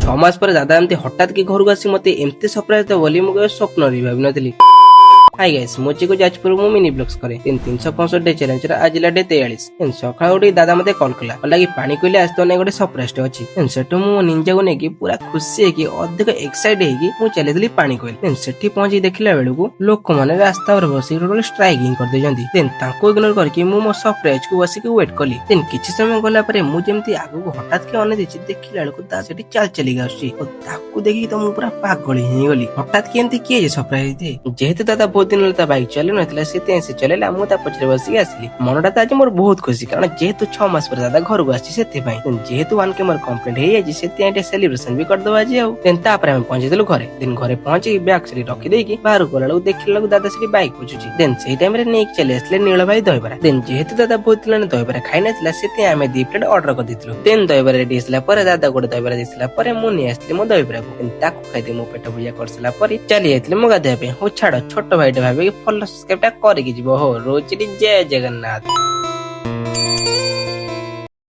6 ମାସ ପରେ ଦାଦା ଏମିତି ହଠାତ୍ କି ଘରକୁ ଆସି ମତେ ଏମିତି ସରପ୍ରାଇଜ ଦେବ ବୋଲି ମୁଁ କେବେ ସ୍ୱପ୍ନରେ ଭାବି ନଥିଲି। हाय गाइस मोची को जाजपुर मु मिनी ब्लॉग्स करे 365 डे चैलेंज रा आजिला डे 43 सकाळ उठी दादा मते कॉल कला लागी पानी कोइले आज तो नै गोटे सरप्राइज अछि सेटो मु निंजा को नेकी पूरा खुशी है कि अधिक एक्साइटेड है कि मु चले दिली पानी कोइले सेठी पहुंची देखिला बेलु को लोक माने रास्ता पर बसी रोड स्ट्राइकिंग कर दे जंदी देन ताको इग्नोर करके मु मो सरप्राइज को बसी के वेट कली देन किछि समय गला परे मु जेमती आगु को हठात के अने देछि देखिला बेलु को दा सेठी चल चली गाउसी ओ ताको देखि तो मु पूरा पागल ही गली हठात के एमती के सरप्राइज दे जेहेतु दादा दिन ता बाइक चले नथिला से चलेला मु ता पछरे बसी आसली मनटा त आज मोर बहुत खुशी कारण जेहेतु 6 मास पर दादा घर को आसी सेते पई जेहेतु वन के मोर कंप्लीट हे आजी सेते एटे सेलिब्रेशन भी कर दवा जे देन ता पर हम पहुंचे देलु घरे दिन घरे पहुंची बैग से रखी देकी बाहर कोला देखिला दादा से बाइक पुछुची देन सेही टाइम रे नेक चले असले नील भाई दहीबरा देन जेहेतु दादा बहुत दिन दहीबरा खाइ नथिला सेते आमे 2 प्लेट ऑर्डर कर दितलु देन दहीबरा रेडी असला पर दादा गोटे दहीबरा दिसला पर मु नि आसली मो दहीबरा को ताको खाइ दे मो पेट भुजिया करसला पर चली आइतले मो गाधे पे हो छाड़ छोट भाईटे भाबे फॉलो सब्सक्राइब टा करके जीवो हो रोज जय जगन्नाथ।